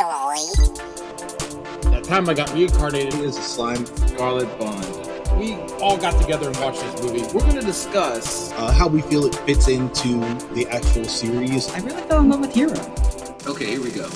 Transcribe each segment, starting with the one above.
Actually. That time I got reincarnated As a slime. Scarlet Bonds. we all got together and watched this movie. We're going to discuss. How we feel it fits into the actual series. I really fell in love with Hero. Okay, here we go.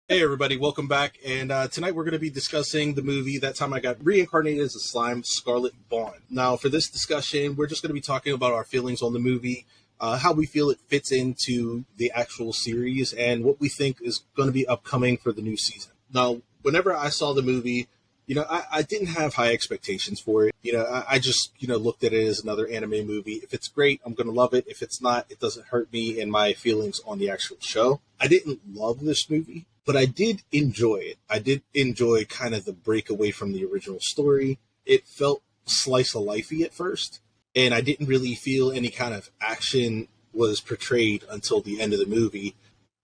Hey everybody, welcome back. And tonight we're going to be discussing the movie That Time I Got Reincarnated as a Slime, Scarlet Bond. Now for this discussion, we're just going to be talking about our feelings on the movie, how we feel it fits into the actual series, and what we think is going to be upcoming for the new season. Now, whenever I saw the movie, I didn't have high expectations for it. I just, looked at it as another anime movie. If it's great, I'm going to love it. If it's not, it doesn't hurt me and my feelings on the actual show. I didn't love this movie, but I did enjoy it. I did enjoy kind of the break away from the original story. It felt slice of lifey at first, and I didn't really feel any kind of action was portrayed until the end of the movie.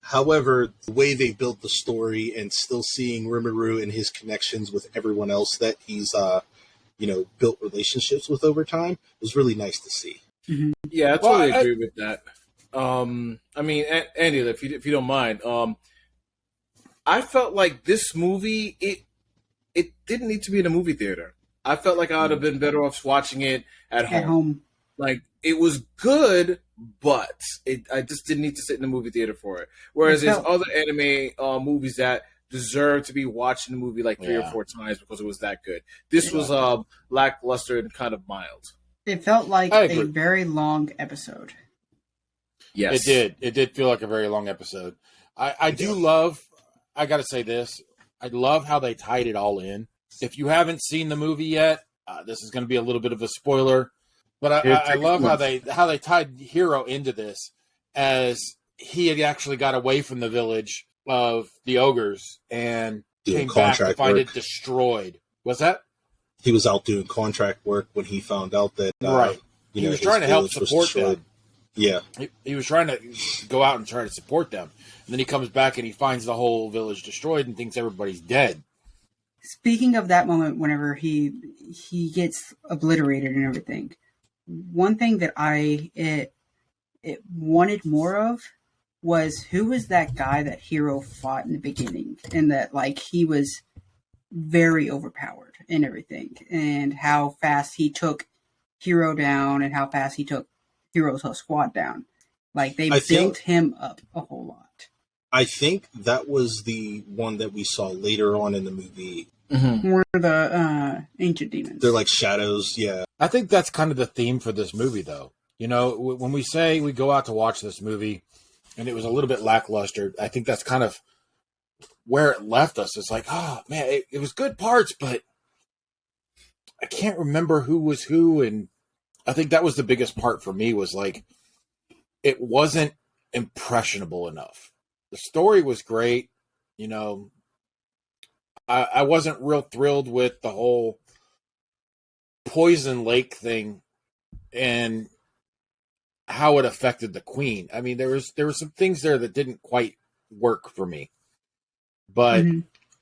However, the way they built the story and still seeing Rimuru and his connections with everyone else that he's, built relationships with over time was really nice to see. Mm-hmm. Yeah, I totally agree with that. Andy, if you don't mind, I felt like this movie, it didn't need to be in a movie theater. I felt like I would have been better off watching it at home. Like, it was good, but I just didn't need to sit in the movie theater for it. Whereas there's other anime movies that deserve to be watched in the movie like 3 or 4 times because it was that good. This was lackluster and kind of mild. It felt like a very long episode. Yes. It did feel like a very long episode. I do love, I got to say this, I love how they tied it all in. If you haven't seen the movie yet, this is going to be a little bit of a spoiler. But I love how they tied Hero into this, as he had actually got away from the village of the ogres and came back to find it destroyed. Was that? He was out doing contract work when he found out that he was trying to help support them. Yeah, he was trying to go out and try to support them, and then he comes back and he finds the whole village destroyed and thinks everybody's dead. Speaking of that moment, whenever he gets obliterated and everything. One thing that it wanted more of was who was that guy that Hero fought in the beginning, and that he was very overpowered and everything, and how fast he took Hero down and how fast he took Hero's whole squad down. They built him up a whole lot. I think that was the one that we saw later on in the movie. Mm-hmm. One of the ancient demons. They're like shadows, yeah. I think that's kind of the theme for this movie, though. When we say we go out to watch this movie and it was a little bit lackluster, I think that's kind of where it left us. It's like, oh, man, it was good parts, but I can't remember who was who. And I think that was the biggest part for me was, it wasn't impressionable enough. The story was great, I wasn't real thrilled with the whole Poison Lake thing and how it affected the Queen. I mean, there were some things there that didn't quite work for me. But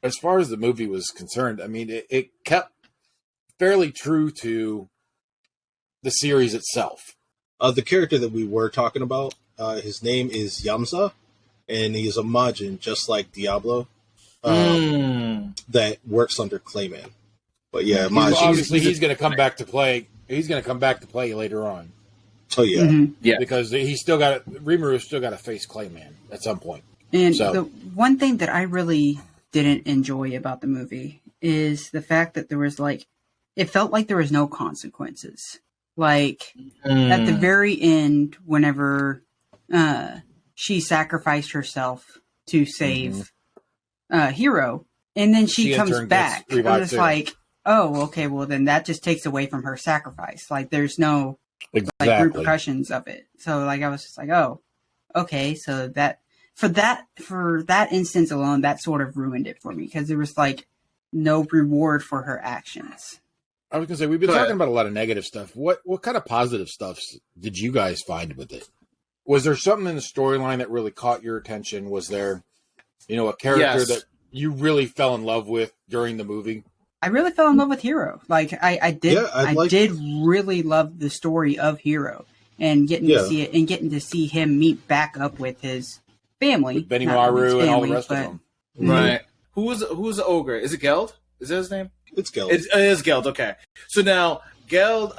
as far as the movie was concerned, I mean, it kept fairly true to the series itself. The character that we were talking about, his name is Yamza, and he's a Majin, just like Diablo. That works under Clayman. But yeah, obviously he's going to come back to play. He's going to come back to play later on. Oh yeah, yeah, because Rimuru still got to face Clayman at some point. And the one thing that I really didn't enjoy about the movie is the fact that there was it felt like there was no consequences. At the very end, whenever she sacrificed herself to save Hero, and then she comes back. I'm just oh, okay, well then that just takes away from her sacrifice. There's no repercussions of it. So I was just oh, okay, so that for that instance alone, that sort of ruined it for me, because there was no reward for her actions. I was gonna say, we've been talking about a lot of negative stuff. What kind of positive stuff did you guys find with it? Was there something in the storyline that really caught your attention? Was there, a character you really fell in love with during the movie? I really fell in love with Hero. Like I did. Yeah, I did really love the story of Hero and getting to see it and getting to see him meet back up with his family, with Benimaru and all the rest of them. Right. Who's the ogre? Is it Geld? Is that his name? It's Geld. It is Geld. Okay. So now Geld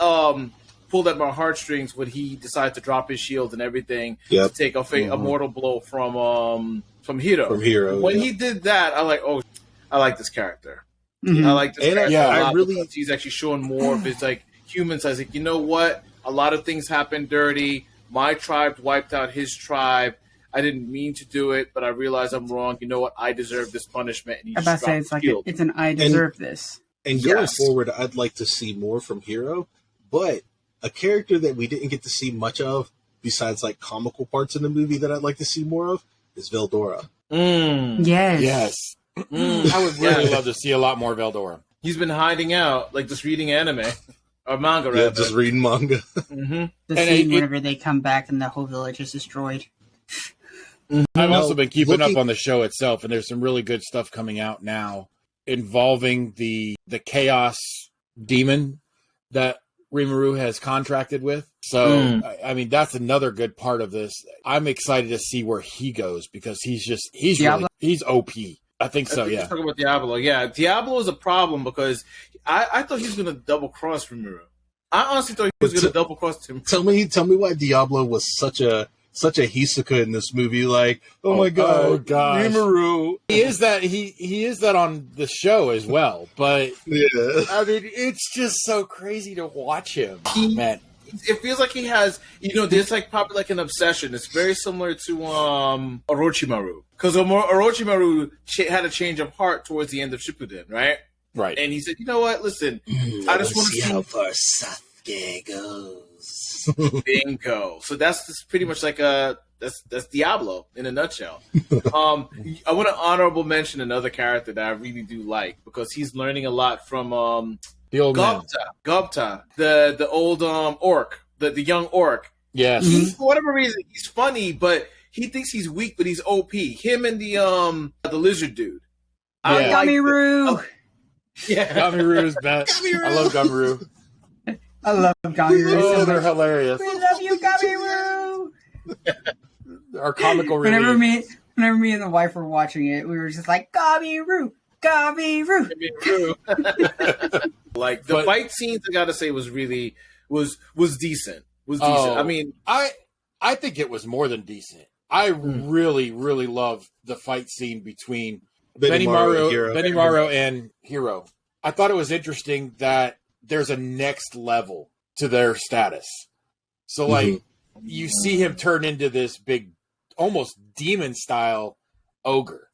pulled at my heartstrings when he decided to drop his shield and everything to take a mortal blow from Hero. From Hero. When he did that, I like this character. I like this character a lot because he's actually showing more of his like human side. Like, you know what? A lot of things happened dirty. My tribe wiped out his tribe. I didn't mean to do it, but I realize I'm wrong. You know what? I deserve this punishment. And I'm about to say it's an I deserve this. And going forward, I'd like to see more from Hero, but a character that we didn't get to see much of, besides like comical parts in the movie that I'd like to see more of, is Veldora. Yes. I would really love to see a lot more Veldora. He's been hiding out, like just reading anime or manga. Yeah, just reading manga. The scene whenever they come back and the whole village is destroyed. I've also been keeping up on the show itself, and there's some really good stuff coming out now involving the chaos demon that Rimuru has contracted with. So, I mean, that's another good part of this. I'm excited to see where he goes because he's OP. I think so, yeah. Talking about Diablo. Yeah, Diablo is a problem because I thought he was going to double cross Rimuru. I honestly thought he was going to double cross him. Tell me why Diablo was such a Hisoka in this movie. Like, oh my god, Rimuru. He is that on the show as well. But I mean, it's just so crazy to watch him, man. It feels like he has, there's like probably like an obsession. It's very similar to Orochimaru. Because Orochimaru had a change of heart towards the end of Shippuden, right? Right. And he said, you know what, listen, I just want to see how far Sasuke goes. Bingo. So that's just pretty much like that's Diablo in a nutshell. I want to honorable mention another character that I really do like because he's learning a lot from the old Gobta, the old orc, the young orc. Yes. For whatever reason, he's funny, but he thinks he's weak, but he's OP. Him and the lizard dude. Gamiru. Gamiru is best. I love Gamiru. I love Gamiru. Oh, they're hilarious. We love you, Gamiru. Our comical relief. Whenever me and the wife were watching it, we were just like, Gamiru. Like the fight scenes, I gotta say, was really was decent. I mean, I think it was more than decent. I really, really love the fight scene between Benimaru and Hero. I thought it was interesting that there's a next level to their status. So, like, you see him turn into this big, almost demon-style ogre.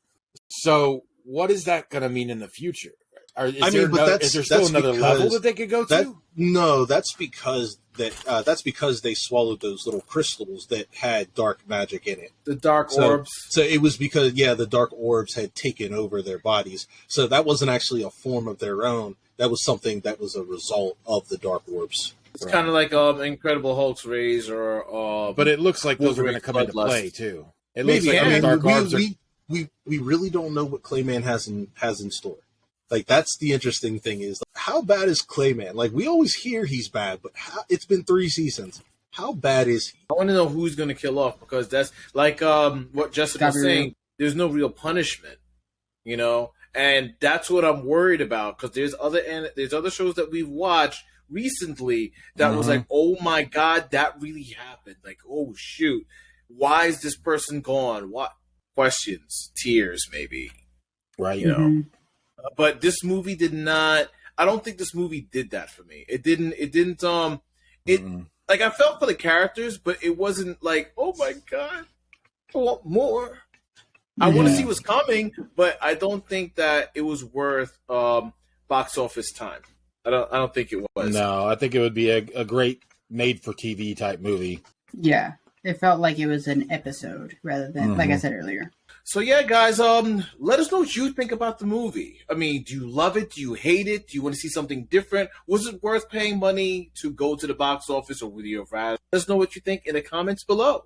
So, what is that going to mean in the future? Is there still another level that they could go to? No, that's because they swallowed those little crystals that had dark magic in it. The dark orbs. So it was because, the dark orbs had taken over their bodies. So that wasn't actually a form of their own. That was something that was a result of the dark orbs. It's kind of like Incredible Hulk's rays or... but it looks like those are going to come into play, too. It looks like dark orbs we really don't know what Clayman has in store. Like, that's the interesting thing is, how bad is Clayman? Like, we always hear he's bad, but it's been 3 seasons. How bad is he? I want to know who's going to kill off because that's like what Jessica was saying. There's no real punishment, and that's what I'm worried about because there's other shows that we've watched recently that was like, oh my god, that really happened. Like, oh shoot, why is this person gone? What questions, tears, maybe, right? But this movie did not. I don't think this movie did that for me. It didn't. Like, I felt for the characters, but it wasn't like, oh my god, I want more. I want to see what's coming, but I don't think that it was worth box office time. I don't think it was. No, I think it would be a great made-for-TV type movie. Yeah, it felt like it was an episode rather than, like I said earlier. So yeah, guys, let us know what you think about the movie. I mean, do you love it? Do you hate it? Do you want to see something different? Was it worth paying money to go to the box office, or would you have rather? Let us know what you think in the comments below.